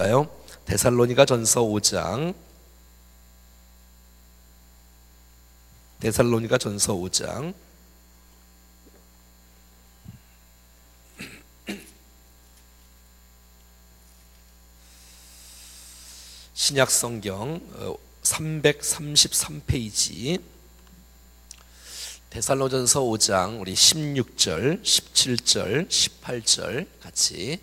볼까요? 데살로니가전서 5장. 데살로니가전서 5장. 신약성경 333페이지. 데살로전서 5장 우리 16절, 17절, 18절 같이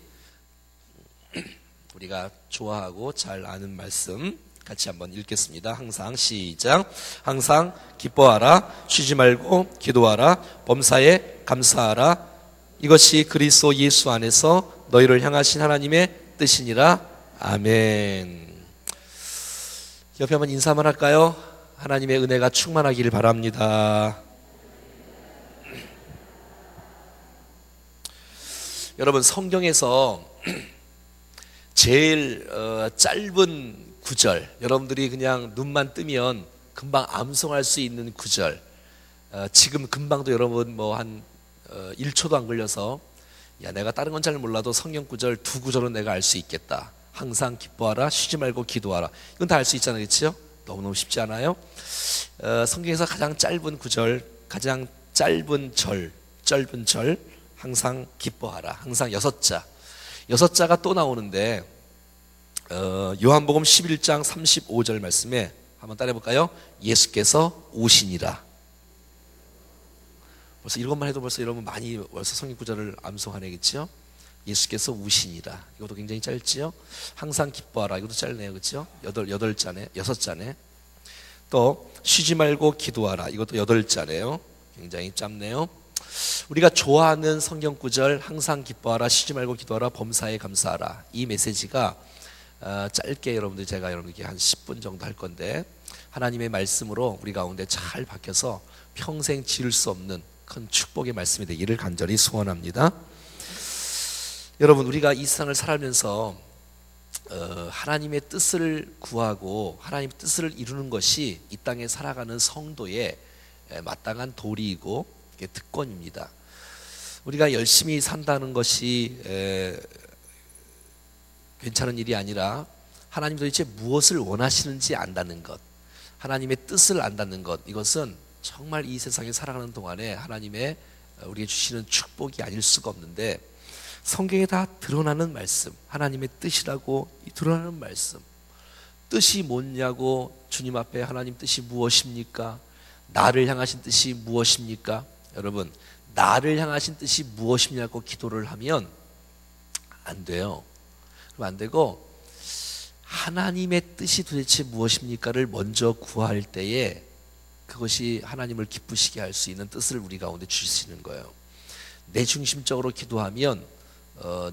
우리가 좋아하고 잘 아는 말씀 같이 한번 읽겠습니다. 항상 시작. 항상 기뻐하라, 쉬지 말고 기도하라, 범사에 감사하라. 이것이 그리스도 예수 안에서 너희를 향하신 하나님의 뜻이니라. 아멘. 옆에 한번 인사 한번 할까요? 하나님의 은혜가 충만하기를 바랍니다. 여러분, 성경에서 제일 짧은 구절, 여러분들이 그냥 눈만 뜨면 금방 암송할 수 있는 구절, 지금 금방도 여러분 뭐 한 1초도 안 걸려서 야, 내가 다른 건 잘 몰라도 성경 구절 두 구절은 내가 알 수 있겠다. 항상 기뻐하라, 쉬지 말고 기도하라. 이건 다 알 수 있잖아요, 그렇죠? 너무너무 쉽지 않아요? 성경에서 가장 짧은 구절, 가장 짧은 절, 항상 기뻐하라. 항상 6자. 6자가 또 나오는데 요한복음 11장 35절 말씀에 한번 따라해 볼까요? 예수께서 오시니라. 벌써 이것만 해도 벌써 여러분 많이 벌써 성경 구절을 암송하네, 그렇죠? 예수께서 우시니라. 이것도 굉장히 짧지요? 항상 기뻐하라. 이것도 짧네요, 그렇죠? 8자네, 6자네. 또 쉬지 말고 기도하라. 이것도 8자네요. 굉장히 짧네요. 우리가 좋아하는 성경 구절, 항상 기뻐하라, 쉬지 말고 기도하라, 범사에 감사하라. 이 메시지가 짧게 여러분들 제가 여러분에게 한 10분 정도 할 건데 하나님의 말씀으로 우리 가운데 잘 박혀서 평생 지울 수 없는 큰 축복의 말씀이 되기를 간절히 소원합니다. 여러분, 우리가 이 세상을 살아가면서 하나님의 뜻을 구하고 하나님의 뜻을 이루는 것이 이 땅에 살아가는 성도의 마땅한 도리이고 특권입니다. 우리가 열심히 산다는 것이 괜찮은 일이 아니라 하나님 도대체 무엇을 원하시는지 안다는 것, 하나님의 뜻을 안다는 것, 이것은 정말 이 세상에 살아가는 동안에 하나님의 우리에게 주시는 축복이 아닐 수가 없는데, 성경에 다 드러나는 말씀, 하나님의 뜻이라고 드러나는 말씀, 뜻이 뭐냐고 주님 앞에 하나님 뜻이 무엇입니까? 나를 향하신 뜻이 무엇입니까? 여러분, 나를 향하신 뜻이 무엇이냐고 기도를 하면 안 돼요. 그럼 안 되고 하나님의 뜻이 도대체 무엇입니까를 먼저 구할 때에 그것이 하나님을 기쁘시게 할 수 있는 뜻을 우리 가운데 주시는 거예요. 내 중심적으로 기도하면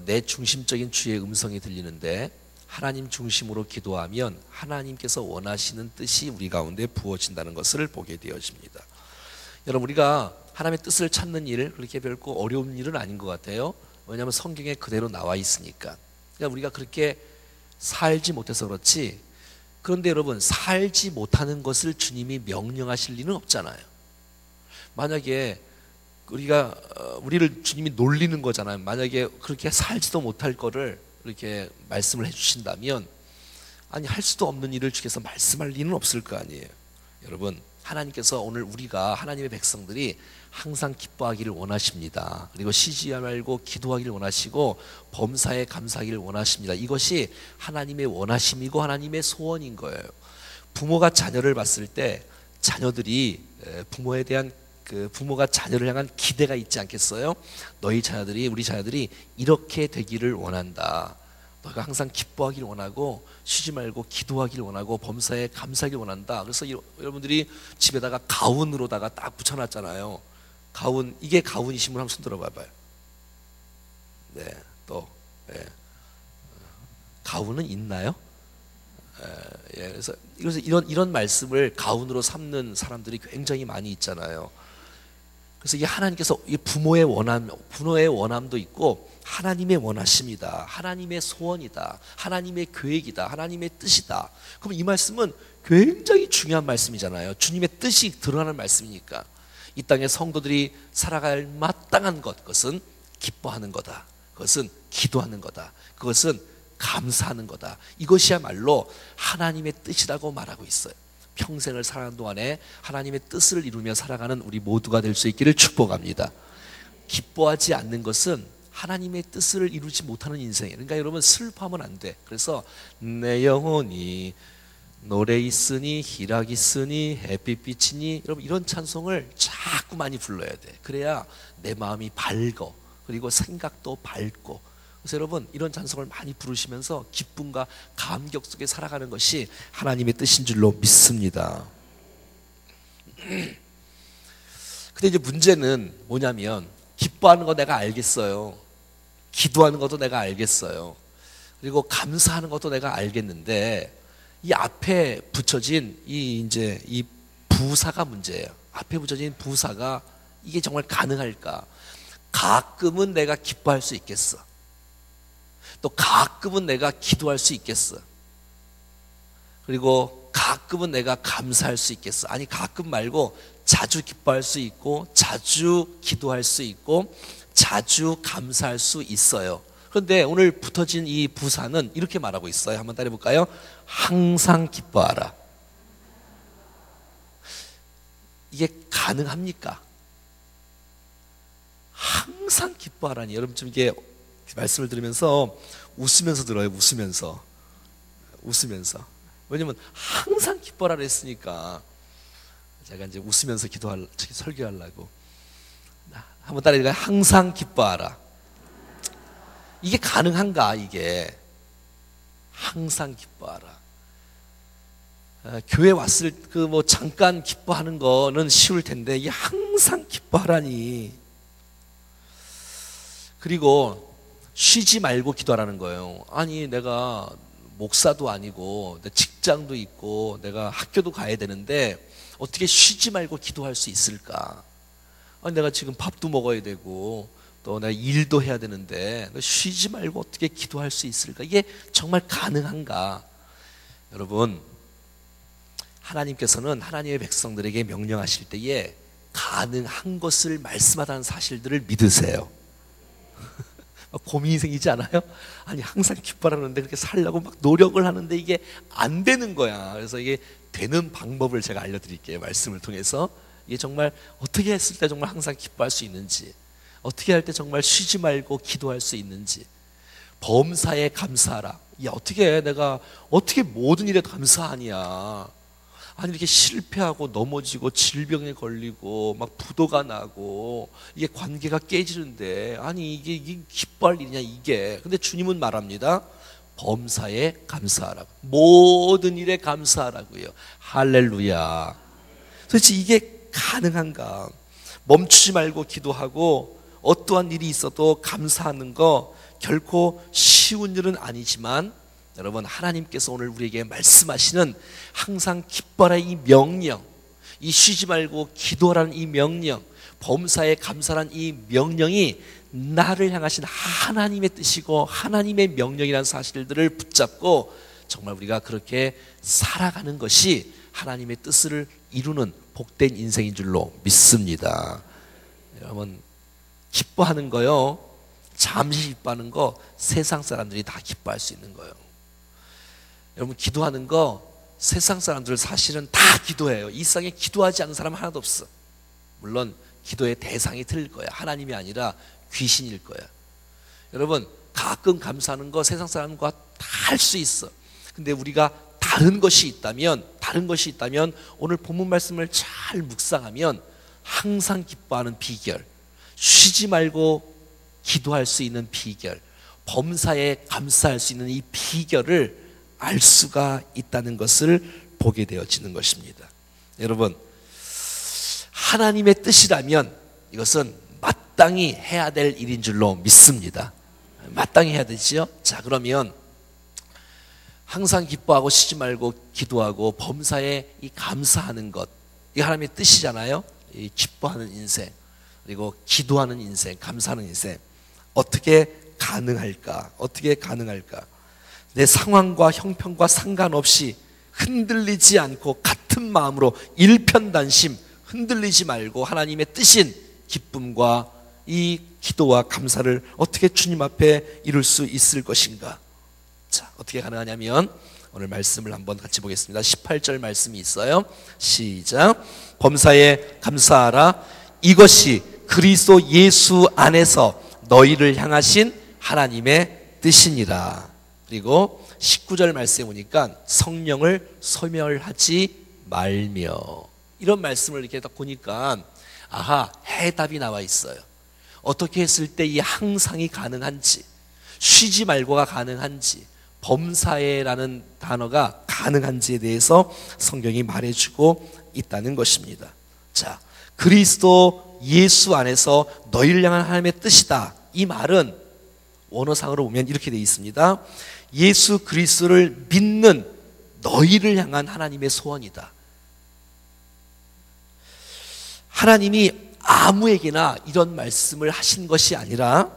내 중심적인 주의 음성이 들리는데, 하나님 중심으로 기도하면 하나님께서 원하시는 뜻이 우리 가운데 부어진다는 것을 보게 되어집니다. 여러분, 우리가 하나님의 뜻을 찾는 일, 그렇게 별거 어려운 일은 아닌 것 같아요. 왜냐하면 성경에 그대로 나와 있으니까. 그러니까 우리가 그렇게 살지 못해서 그렇지, 그런데 여러분, 살지 못하는 것을 주님이 명령하실 리는 없잖아요. 만약에 우리를 주님이 놀리는 거잖아요. 만약에 그렇게 살지도 못할 거를 이렇게 말씀을 해주신다면, 아니, 할 수도 없는 일을 주께서 말씀할 리는 없을 거 아니에요. 여러분, 하나님께서 오늘 우리가 하나님의 백성들이 항상 기뻐하기를 원하십니다. 그리고 쉬지 말고 기도하기를 원하시고 범사에 감사하기를 원하십니다. 이것이 하나님의 원하심이고 하나님의 소원인 거예요. 부모가 자녀를 봤을 때 자녀들이 부모에 대한 부모가 자녀를 향한 기대가 있지 않겠어요? 너희 자녀들이, 우리 자녀들이 이렇게 되기를 원한다. 너가 항상 기뻐하기를 원하고 쉬지 말고 기도하기를 원하고 범사에 감사하기를 원한다. 그래서 여러분들이 집에다가 가운으로다가 딱 붙여놨잖아요. 가운, 이게 가운이심을 한번 손 들어봐봐요. 네, 또 가운은 있나요? 그래서 이런 말씀을 가운으로 삼는 사람들이 굉장히 많이 있잖아요. 그래서 이게 하나님께서 부모의 원함도 있고 하나님의 원하심이다, 하나님의 소원이다, 하나님의 계획이다, 하나님의 뜻이다. 그럼 이 말씀은 굉장히 중요한 말씀이잖아요. 주님의 뜻이 드러나는 말씀이니까. 이 땅의 성도들이 살아갈 마땅한 것, 그것은 기뻐하는 거다, 그것은 기도하는 거다, 그것은 감사하는 거다. 이것이야말로 하나님의 뜻이라고 말하고 있어요. 평생을 살아가는 동안에 하나님의 뜻을 이루며 살아가는 우리 모두가 될 수 있기를 축복합니다. 기뻐하지 않는 것은 하나님의 뜻을 이루지 못하는 인생이에요. 그러니까 여러분 슬퍼하면 안 돼. 그래서 내 영혼이 노래 있으니 희락 있으니 햇빛 비치니, 여러분 이런 찬송을 자꾸 많이 불러야 돼. 그래야 내 마음이 밝어. 그리고 생각도 밝고. 그래서 여러분 이런 찬송을 많이 부르시면서 기쁨과 감격 속에 살아가는 것이 하나님의 뜻인 줄로 믿습니다. 근데 이제 문제는 뭐냐면, 기뻐하는 거 내가 알겠어요. 기도하는 것도 내가 알겠어요. 그리고 감사하는 것도 내가 알겠는데, 이 앞에 붙여진 이 부사가 문제예요. 앞에 붙여진 부사가 이게 정말 가능할까? 가끔은 내가 기뻐할 수 있겠어. 또 가끔은 내가 기도할 수 있겠어. 그리고 가끔은 내가 감사할 수 있겠어. 아니, 가끔 말고 자주 기뻐할 수 있고, 자주 기도할 수 있고, 자주 감사할 수 있어요. 그런데 오늘 붙어진 이 부사는 이렇게 말하고 있어요. 한번 따라해 볼까요? 항상 기뻐하라. 이게 가능합니까? 항상 기뻐하라니. 여러분 좀 이게 말씀을 들으면서 웃으면서 들어요. 웃으면서. 왜냐면 항상 기뻐하라 했으니까 제가 이제 웃으면서 설교하려고. 한번 따라해 볼까요? 항상 기뻐하라. 이게 가능한가? 이게 항상 기뻐하라. 교회 왔을 잠깐 기뻐하는 거는 쉬울 텐데 이게 항상 기뻐하라니. 그리고 쉬지 말고 기도하라는 거예요. 아니, 내가 목사도 아니고 내 직장도 있고 내가 학교도 가야 되는데 어떻게 쉬지 말고 기도할 수 있을까? 아니, 내가 지금 밥도 먹어야 되고 또 내가 일도 해야 되는데 쉬지 말고 어떻게 기도할 수 있을까? 이게 정말 가능한가? 여러분, 하나님께서는 하나님의 백성들에게 명령하실 때에 가능한 것을 말씀하다는 사실들을 믿으세요. 고민이 생기지 않아요? 아니, 항상 기뻐하라는데 그렇게 살려고 막 노력을 하는데 이게 안 되는 거야. 그래서 이게 되는 방법을 제가 알려드릴게요. 말씀을 통해서. 이게 정말 어떻게 했을 때 정말 항상 기뻐할 수 있는지, 어떻게 할 때 정말 쉬지 말고 기도할 수 있는지. 범사에 감사하라. 야, 내가 어떻게 모든 일에 감사하냐? 아니, 이렇게 실패하고 넘어지고 질병에 걸리고 막 부도가 나고 이게 관계가 깨지는데, 아니 이게 기뻐할 일이냐 이게. 근데 주님은 말합니다. 범사에 감사하라고. 모든 일에 감사하라고요. 할렐루야. 도대체 이게 가능한가? 멈추지 말고 기도하고 어떠한 일이 있어도 감사하는 거 결코 쉬운 일은 아니지만, 여러분, 하나님께서 오늘 우리에게 말씀하시는 항상 기뻐라 이 명령, 이 쉬지 말고 기도하라는 이 명령, 범사에 감사라는 이 명령이 나를 향하신 하나님의 뜻이고 하나님의 명령이라는 사실들을 붙잡고 정말 우리가 그렇게 살아가는 것이 하나님의 뜻을 이루는 복된 인생인 줄로 믿습니다. 여러분, 기뻐하는 거요, 잠시 기뻐하는 거 세상 사람들이 다 기뻐할 수 있는 거예요. 여러분, 기도하는 거 세상 사람들 사실은 다 기도해요. 이 세상에 기도하지 않는 사람 하나도 없어. 물론 기도의 대상이 틀릴 거야. 하나님이 아니라 귀신일 거야. 여러분, 가끔 감사하는 거 세상 사람과 다 할 수 있어. 근데 우리가 다른 것이 있다면 오늘 본문 말씀을 잘 묵상하면 항상 기뻐하는 비결, 쉬지 말고 기도할 수 있는 비결, 범사에 감사할 수 있는 이 비결을 알 수가 있다는 것을 보게 되어지는 것입니다. 여러분, 하나님의 뜻이라면 이것은 마땅히 해야 될 일인 줄로 믿습니다. 마땅히 해야 되지요. 자, 그러면 항상 기뻐하고 쉬지 말고 기도하고 범사에 이 감사하는 것, 이게 하나님의 뜻이잖아요. 이 기뻐하는 인생, 그리고 기도하는 인생, 감사하는 인생, 어떻게 가능할까? 내 상황과 형편과 상관없이 흔들리지 않고 같은 마음으로 일편단심 흔들리지 말고 하나님의 뜻인 기쁨과 이 기도와 감사를 어떻게 주님 앞에 이룰 수 있을 것인가? 자, 어떻게 가능하냐면 오늘 말씀을 한번 같이 보겠습니다. 18절 말씀이 있어요. 시작. 범사에 감사하라. 이것이 그리스도 예수 안에서 너희를 향하신 하나님의 뜻이니라. 그리고 19절 말씀에 보니까 성령을 소멸하지 말며, 이런 말씀을 이렇게 딱 보니까 아하, 해답이 나와 있어요. 어떻게 했을 때 이 항상이 가능한지, 쉬지 말고가 가능한지, 범사에라는 단어가 가능한지에 대해서 성경이 말해주고 있다는 것입니다. 자, 그리스도 예수 안에서 너희를 향한 하나님의 뜻이다. 이 말은 원어상으로 보면 이렇게 되어 있습니다. 예수 그리스도를 믿는 너희를 향한 하나님의 소원이다. 하나님이 아무에게나 이런 말씀을 하신 것이 아니라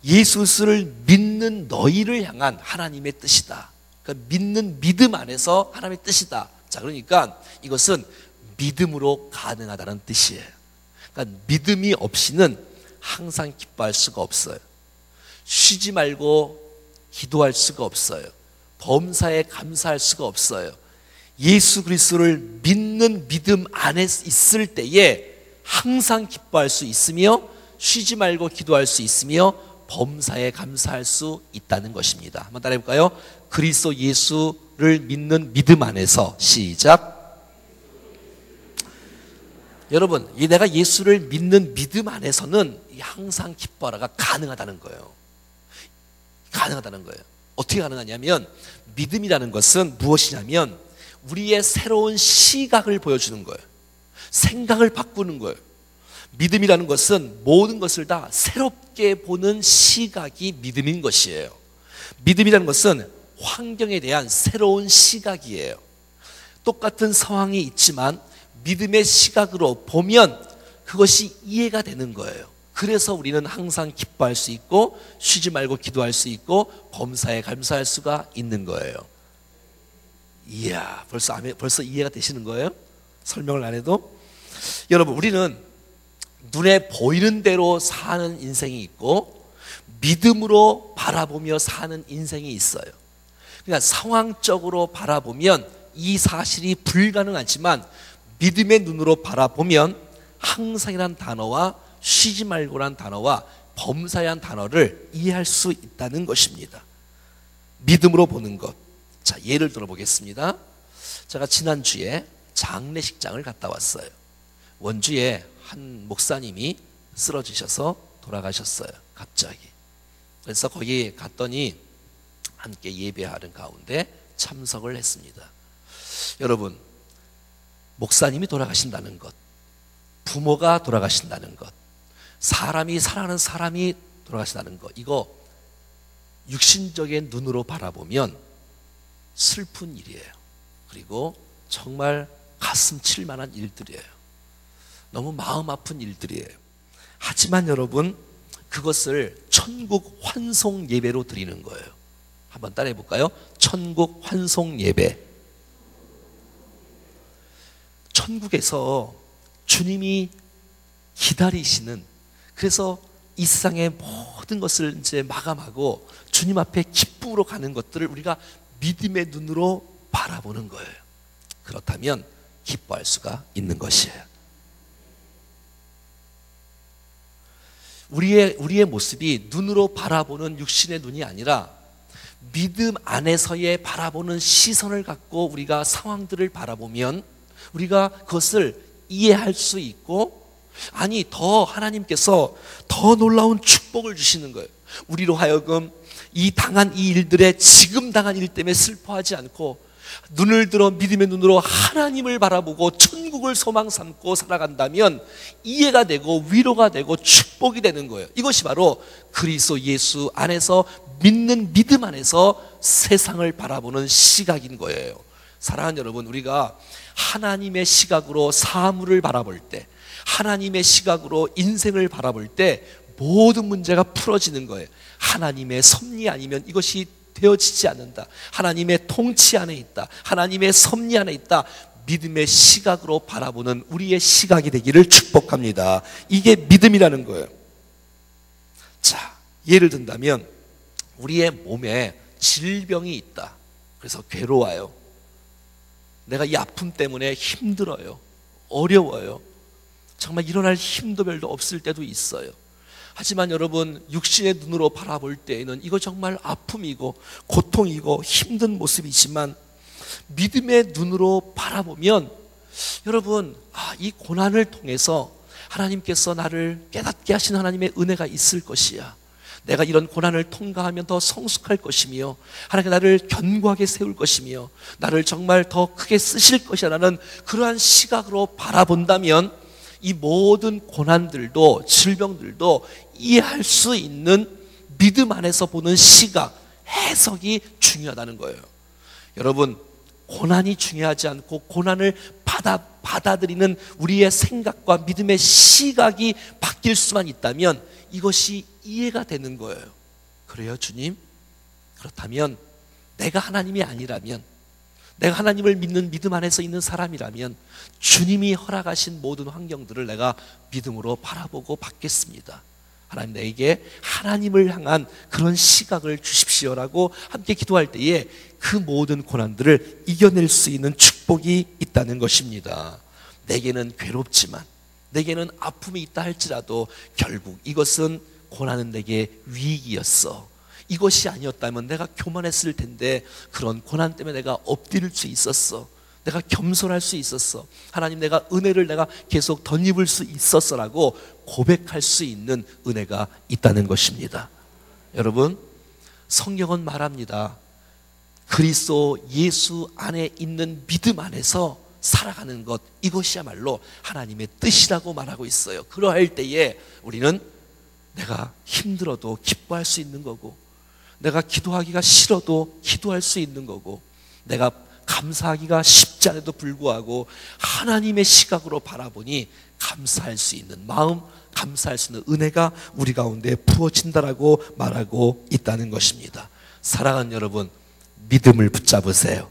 예수 그리스도를 믿는 너희를 향한 하나님의 뜻이다. 그러니까 믿는 믿음 안에서 하나님의 뜻이다. 자, 그러니까 이것은 믿음으로 가능하다는 뜻이에요. 그러니까 믿음이 없이는 항상 기뻐할 수가 없어요. 쉬지 말고 기도할 수가 없어요. 범사에 감사할 수가 없어요. 예수 그리스도를 믿는 믿음 안에 있을 때에 항상 기뻐할 수 있으며 쉬지 말고 기도할 수 있으며 범사에 감사할 수 있다는 것입니다. 한번 따라해 볼까요? 그리스도 예수를 믿는 믿음 안에서. 시작. 여러분, 내가 예수를 믿는 믿음 안에서는 항상 기뻐하라가 가능하다는 거예요. 가능하다는 거예요. 어떻게 가능하냐면, 믿음이라는 것은 무엇이냐면 우리의 새로운 시각을 보여주는 거예요. 생각을 바꾸는 거예요. 믿음이라는 것은 모든 것을 다 새롭게 보는 시각이 믿음인 것이에요. 믿음이라는 것은 환경에 대한 새로운 시각이에요. 똑같은 상황이 있지만 믿음의 시각으로 보면 그것이 이해가 되는 거예요. 그래서 우리는 항상 기뻐할 수 있고 쉬지 말고 기도할 수 있고 범사에 감사할 수가 있는 거예요. 이야, 벌써 이해가 되시는 거예요? 설명을 안 해도? 여러분, 우리는 눈에 보이는 대로 사는 인생이 있고 믿음으로 바라보며 사는 인생이 있어요. 그러니까 상황적으로 바라보면 이 사실이 불가능하지만 믿음의 눈으로 바라보면 항상이란 단어와 쉬지 말고란 단어와 범사란 단어를 이해할 수 있다는 것입니다. 믿음으로 보는 것. 자, 예를 들어 보겠습니다. 제가 지난주에 장례식장을 갔다 왔어요. 원주에 한 목사님이 쓰러지셔서 돌아가셨어요. 갑자기. 그래서 거기 갔더니 함께 예배하는 가운데 참석을 했습니다. 여러분, 목사님이 돌아가신다는 것, 부모가 돌아가신다는 것, 사랑하는 사람이 돌아가신다는 것, 이거 육신적인 눈으로 바라보면 슬픈 일이에요. 그리고 정말 가슴 칠 만한 일들이에요. 너무 마음 아픈 일들이에요. 하지만 여러분, 그것을 천국 환송 예배로 드리는 거예요. 한번 따라해 볼까요? 천국 환송 예배. 천국에서 주님이 기다리시는, 그래서 이 세상의 모든 것을 이제 마감하고 주님 앞에 기쁨으로 가는 것들을 우리가 믿음의 눈으로 바라보는 거예요. 그렇다면 기뻐할 수가 있는 것이에요. 우리의 모습이 눈으로 바라보는 육신의 눈이 아니라 믿음 안에서의 바라보는 시선을 갖고 우리가 상황들을 바라보면 우리가 그것을 이해할 수 있고, 아니, 더 하나님께서 더 놀라운 축복을 주시는 거예요. 우리로 하여금 당한 이 일들에, 지금 당한 일 때문에 슬퍼하지 않고 눈을 들어 믿음의 눈으로 하나님을 바라보고 천국을 소망 삼고 살아간다면 이해가 되고 위로가 되고 축복이 되는 거예요. 이것이 바로 그리스도 예수 안에서 믿는 믿음 안에서 세상을 바라보는 시각인 거예요. 사랑하는 여러분, 우리가 하나님의 시각으로 사물을 바라볼 때, 하나님의 시각으로 인생을 바라볼 때 모든 문제가 풀어지는 거예요. 하나님의 섭리 아니면 이것이 되어지지 않는다. 하나님의 통치 안에 있다. 하나님의 섭리 안에 있다. 믿음의 시각으로 바라보는 우리의 시각이 되기를 축복합니다. 이게 믿음이라는 거예요. 자, 예를 든다면 우리의 몸에 질병이 있다. 그래서 괴로워요. 내가 이 아픔 때문에 힘들어요. 어려워요. 정말 일어날 힘도 별로 없을 때도 있어요. 하지만 여러분, 육신의 눈으로 바라볼 때에는 이거 정말 아픔이고 고통이고 힘든 모습이지만 믿음의 눈으로 바라보면 여러분, 이 고난을 통해서 하나님께서 나를 깨닫게 하신 하나님의 은혜가 있을 것이야. 내가 이런 고난을 통과하면 더 성숙할 것이며 하나님께 나를 견고하게 세울 것이며 나를 정말 더 크게 쓰실 것이라는 그러한 시각으로 바라본다면 이 모든 고난들도 질병들도 이해할 수 있는 믿음 안에서 보는 시각, 해석이 중요하다는 거예요. 여러분, 고난이 중요하지 않고 고난을 받아들이는 우리의 생각과 믿음의 시각이 바뀔 수만 있다면 이것이 이해가 되는 거예요. 그래요, 주님? 그렇다면 내가 하나님이 아니라면, 내가 하나님을 믿는 믿음 안에서 있는 사람이라면 주님이 허락하신 모든 환경들을 내가 믿음으로 바라보고 받겠습니다. 하나님, 내게 하나님을 향한 그런 시각을 주십시오라고 함께 기도할 때에 그 모든 고난들을 이겨낼 수 있는 축복이 있다는 것입니다. 내게는 괴롭지만, 내게는 아픔이 있다 할지라도 결국 이것은 고난은 내게 위기였어. 이것이 아니었다면 내가 교만했을 텐데 그런 고난 때문에 내가 엎드릴 수 있었어. 내가 겸손할 수 있었어. 하나님, 내가 은혜를 내가 계속 덧입을 수 있었어라고 고백할 수 있는 은혜가 있다는 것입니다. 여러분, 성경은 말합니다. 그리스도 예수 안에 있는 믿음 안에서 살아가는 것, 이것이야말로 하나님의 뜻이라고 말하고 있어요. 그러할 때에 우리는 내가 힘들어도 기뻐할 수 있는 거고, 내가 기도하기가 싫어도 기도할 수 있는 거고, 내가 감사하기가 쉽지 않아도 불구하고 하나님의 시각으로 바라보니 감사할 수 있는 마음, 감사할 수 있는 은혜가 우리 가운데 부어진다라고 말하고 있다는 것입니다. 사랑하는 여러분, 믿음을 붙잡으세요.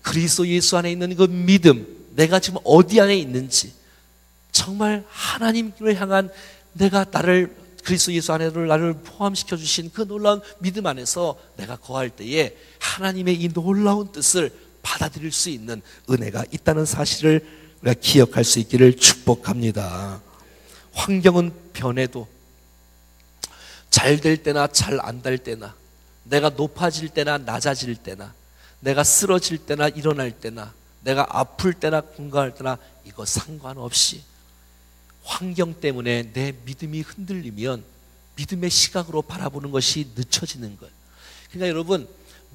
그리스도 예수 안에 있는 그 믿음, 내가 지금 어디 안에 있는지, 정말 하나님을 향한 내가 나를 그리스도 예수 안에를 나를 포함시켜 주신 그 놀라운 믿음 안에서 내가 거할 때에 하나님의 이 놀라운 뜻을 받아들일 수 있는 은혜가 있다는 사실을 우리가 기억할 수 있기를 축복합니다. 환경은 변해도 잘 될 때나 잘 안 될 때나, 내가 높아질 때나 낮아질 때나, 내가 쓰러질 때나 일어날 때나, 내가 아플 때나 건강할 때나, 이거 상관없이 환경 때문에 내 믿음이 흔들리면 믿음의 시각으로 바라보는 것이 늦춰지는 거예요. 그러니까 여러분,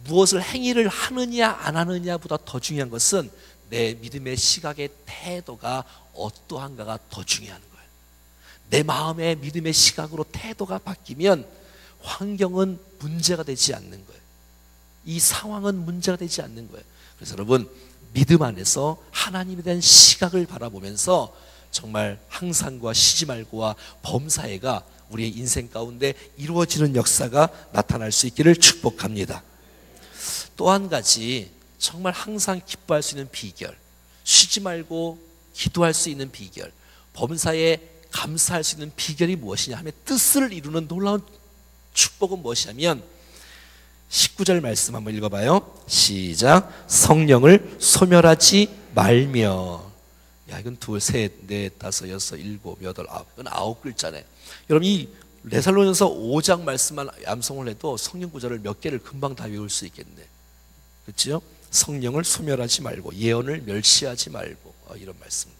무엇을 행위를 하느냐 안 하느냐보다 더 중요한 것은 내 믿음의 시각의 태도가 어떠한가가 더 중요한 거예요. 내 마음의 믿음의 시각으로 태도가 바뀌면 환경은 문제가 되지 않는 거예요. 이 상황은 문제가 되지 않는 거예요. 그래서 여러분, 믿음 안에서 하나님에 대한 시각을 바라보면서 정말 항상과 쉬지 말고와 범사에가 우리의 인생 가운데 이루어지는 역사가 나타날 수 있기를 축복합니다. 또 한 가지, 정말 항상 기뻐할 수 있는 비결, 쉬지 말고 기도할 수 있는 비결, 범사에 감사할 수 있는 비결이 무엇이냐 하면 뜻을 이루는 놀라운 축복은 무엇이냐면 19절 말씀 한번 읽어봐요. 시작. 성령을 소멸하지 말며. 야, 이건 둘, 셋, 넷, 다섯, 여섯, 일곱, 여덟, 아홉. 이건 9글자네. 여러분, 이 데살로니가서 5장 말씀만 암송을 해도 성령 구절을 몇 개를 금방 다 외울 수 있겠네. 그렇죠? 성령을 소멸하지 말고, 예언을 멸시하지 말고, 이런 말씀들.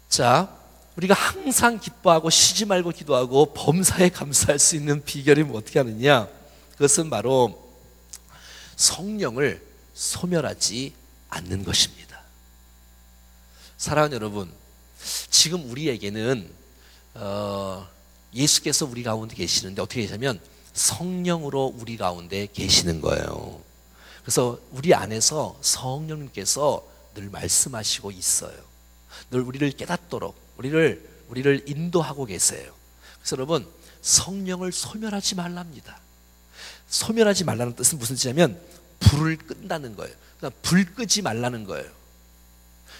자, 우리가 항상 기뻐하고 쉬지 말고 기도하고 범사에 감사할 수 있는 비결이 어떻게 하느냐? 그것은 바로 성령을 소멸하지 않는 것입니다. 사랑하는 여러분, 지금 우리에게는 예수께서 우리 가운데 계시는데 어떻게 계시냐면 성령으로 우리 가운데 계시는 거예요. 그래서 우리 안에서 성령님께서 늘 말씀하시고 있어요. 늘 우리를 깨닫도록 우리를 인도하고 계세요. 그래서 여러분, 성령을 소멸하지 말랍니다. 소멸하지 말라는 뜻은 무슨 뜻이냐면 불을 끈다는 거예요. 그러니까 불 끄지 말라는 거예요.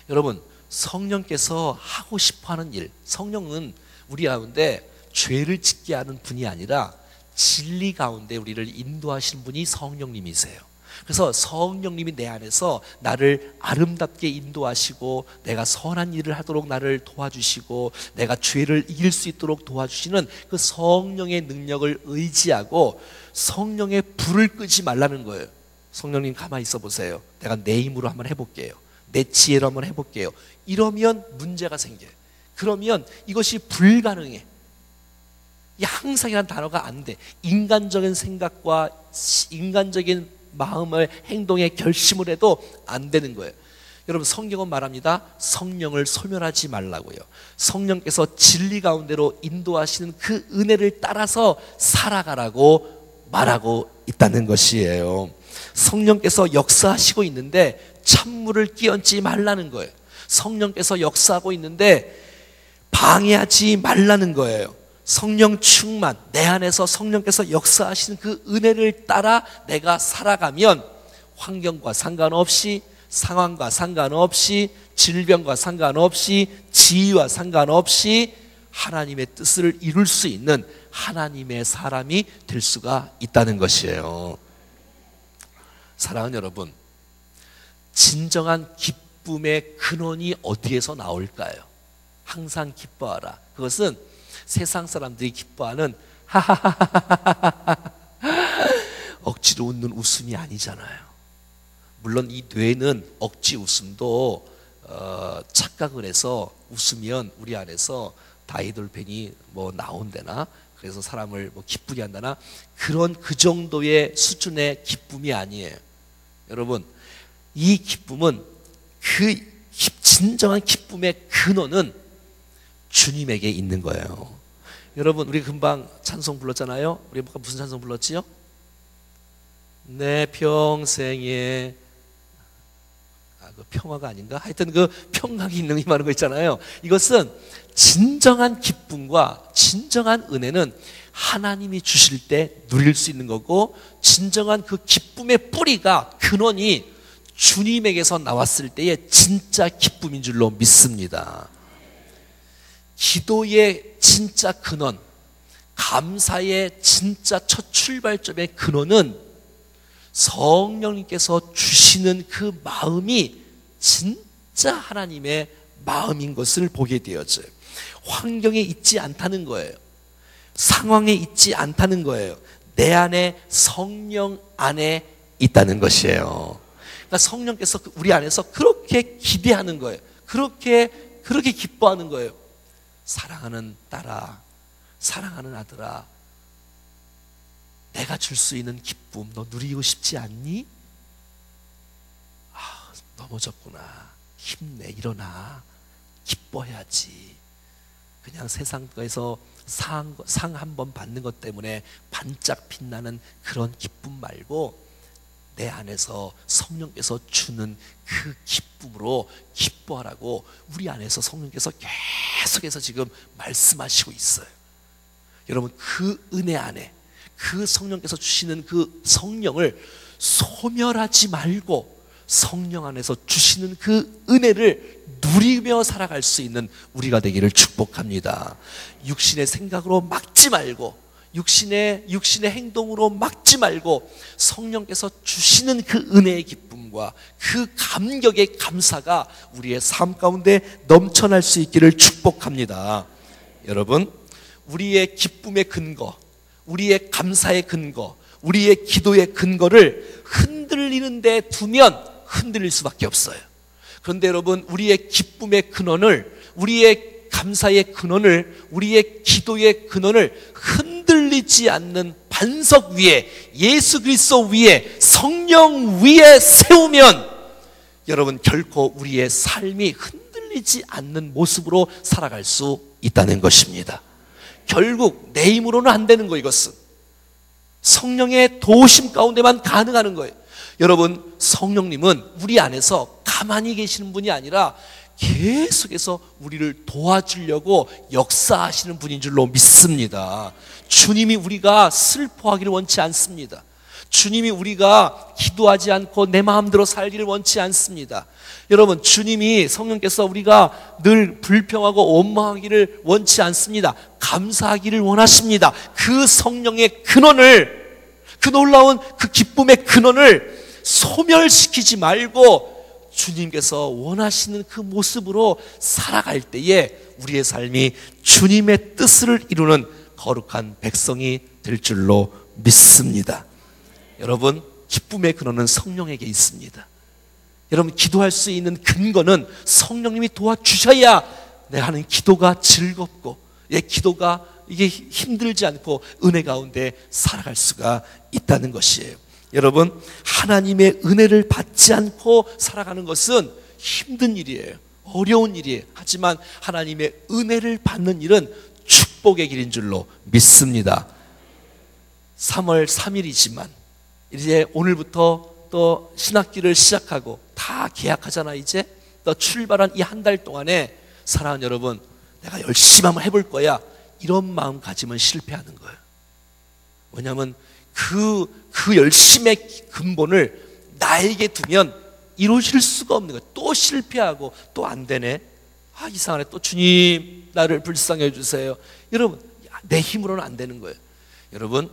여러분, 성령께서 하고 싶어하는 일, 성령은 우리 가운데 죄를 짓게 하는 분이 아니라 진리 가운데 우리를 인도하시는 분이 성령님이세요. 그래서 성령님이 내 안에서 나를 아름답게 인도하시고 내가 선한 일을 하도록 나를 도와주시고 내가 죄를 이길 수 있도록 도와주시는 그 성령의 능력을 의지하고 성령의 불을 끄지 말라는 거예요. 성령님 가만히 있어 보세요. 내가 내 힘으로 한번 해볼게요. 내 지혜로 한번 해볼게요. 이러면 문제가 생겨요. 그러면 이것이 불가능해. 이 항상이라는 단어가 안 돼. 인간적인 생각과 인간적인 마음을 행동에 결심을 해도 안 되는 거예요. 여러분, 성경은 말합니다. 성령을 소멸하지 말라고요. 성령께서 진리 가운데로 인도하시는 그 은혜를 따라서 살아가라고 말하고 있다는 것이에요. 성령께서 역사하시고 있는데 찬물을 끼얹지 말라는 거예요. 성령께서 역사하고 있는데 방해하지 말라는 거예요. 성령 충만, 내 안에서 성령께서 역사하시는 그 은혜를 따라 내가 살아가면 환경과 상관없이, 상황과 상관없이, 질병과 상관없이, 지위와 상관없이 하나님의 뜻을 이룰 수 있는 하나님의 사람이 될 수가 있다는 것이에요. 사랑하는 여러분, 진정한 기쁨의 근원이 어디에서 나올까요? 항상 기뻐하라. 그것은 세상 사람들이 기뻐하는 억지로 웃는 웃음이 아니잖아요. 물론 이 뇌는 억지 웃음도 착각을 해서 웃으면 우리 안에서 다이돌펜이 뭐 나온다나 그래서 사람을 뭐 기쁘게 한다나 그런 그 정도의 수준의 기쁨이 아니에요. 여러분, 이 기쁨은 진정한 기쁨의 근원은 주님에게 있는 거예요. 여러분, 우리 금방 찬송 불렀잖아요. 우리 무슨 찬송 불렀지요? 내 평생에 그 평화가 아닌가? 하여튼 그 평강이 있는 임하는 거 있잖아요. 이것은 진정한 기쁨과 진정한 은혜는 하나님이 주실 때 누릴 수 있는 거고, 진정한 그 기쁨의 뿌리가 근원이 주님에게서 나왔을 때의 진짜 기쁨인 줄로 믿습니다. 기도의 진짜 근원, 감사의 진짜 첫 출발점의 근원은 성령님께서 주시는 그 마음이 진짜 하나님의 마음인 것을 보게 되어져요. 환경에 있지 않다는 거예요. 상황에 있지 않다는 거예요. 내 안에 성령 안에 있다는 것이에요. 그러니까 성령께서 우리 안에서 그렇게 기대하는 거예요. 그렇게 기뻐하는 거예요. 사랑하는 딸아, 사랑하는 아들아, 내가 줄 수 있는 기쁨 너 누리고 싶지 않니? 넘어졌구나. 힘내, 일어나. 기뻐해야지. 그냥 세상에서 상 한 번 받는 것 때문에 반짝 빛나는 그런 기쁨 말고 내 안에서 성령께서 주는 그 기쁨으로 기뻐하라고 우리 안에서 성령께서 계속해서 지금 말씀하시고 있어요. 여러분, 그 은혜 안에 그 성령께서 주시는 그 성령을 소멸하지 말고 성령 안에서 주시는 그 은혜를 누리며 살아갈 수 있는 우리가 되기를 축복합니다. 육신의 생각으로 막지 말고, 육신의 행동으로 막지 말고 성령께서 주시는 그 은혜의 기쁨과 그 감격의 감사가 우리의 삶 가운데 넘쳐날 수 있기를 축복합니다. 여러분, 우리의 기쁨의 근거, 우리의 감사의 근거, 우리의 기도의 근거를 흔들리는 데 두면 흔들릴 수밖에 없어요. 그런데 여러분, 우리의 기쁨의 근원을, 우리의 감사의 근원을, 우리의 기도의 근원을 흔들리지 않는 반석 위에, 예수 그리스도 위에, 성령 위에 세우면 여러분, 결코 우리의 삶이 흔들리지 않는 모습으로 살아갈 수 있다는 것입니다. 결국 내 힘으로는 안 되는 거, 이것은 성령의 도우심 가운데만 가능한 거예요. 여러분, 성령님은 우리 안에서 가만히 계시는 분이 아니라 계속해서 우리를 도와주려고 역사하시는 분인 줄로 믿습니다. 주님이 우리가 슬퍼하기를 원치 않습니다. 주님이 우리가 기도하지 않고 내 마음대로 살기를 원치 않습니다. 여러분, 주님이 성령께서 우리가 늘 불평하고 원망하기를 원치 않습니다. 감사하기를 원하십니다. 그 성령의 근원을, 그 놀라운 그 기쁨의 근원을 소멸시키지 말고 주님께서 원하시는 그 모습으로 살아갈 때에 우리의 삶이 주님의 뜻을 이루는 거룩한 백성이 될 줄로 믿습니다. 여러분, 기쁨의 근원은 성령에게 있습니다. 여러분, 기도할 수 있는 근거는 성령님이 도와주셔야 내가 하는 기도가 즐겁고 기도가 이게 힘들지 않고 은혜 가운데 살아갈 수가 있다는 것이에요. 여러분, 하나님의 은혜를 받지 않고 살아가는 것은 힘든 일이에요. 어려운 일이에요. 하지만 하나님의 은혜를 받는 일은 축복의 길인 줄로 믿습니다. 3월 3일이지만 이제 오늘부터 또 신학기를 시작하고 다 계약하잖아. 이제 또 출발한 이 한 달 동안에 사랑하는 여러분, 내가 열심히 한번 해볼 거야, 이런 마음 가지면 실패하는 거예요. 왜냐하면 그 열심의 근본을 나에게 두면 이루실 수가 없는 거예요. 또 실패하고 또 안 되네. 이상하네. 또 주님 나를 불쌍히 해주세요. 여러분, 내 힘으로는 안 되는 거예요. 여러분,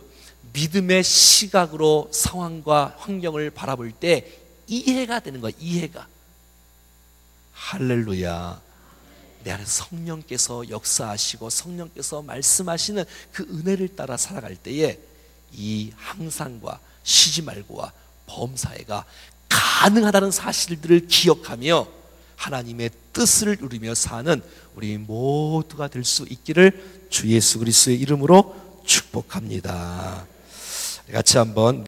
믿음의 시각으로 상황과 환경을 바라볼 때 이해가 되는 거예요. 이해가. 할렐루야. 내 안에 성령께서 역사하시고 성령께서 말씀하시는 그 은혜를 따라 살아갈 때에 이 항상과 쉬지 말고와 범사에가 가능하다는 사실들을 기억하며 하나님의 뜻을 누리며 사는 우리 모두가 될 수 있기를 주 예수 그리스도의 이름으로 축복합니다. 같이 한번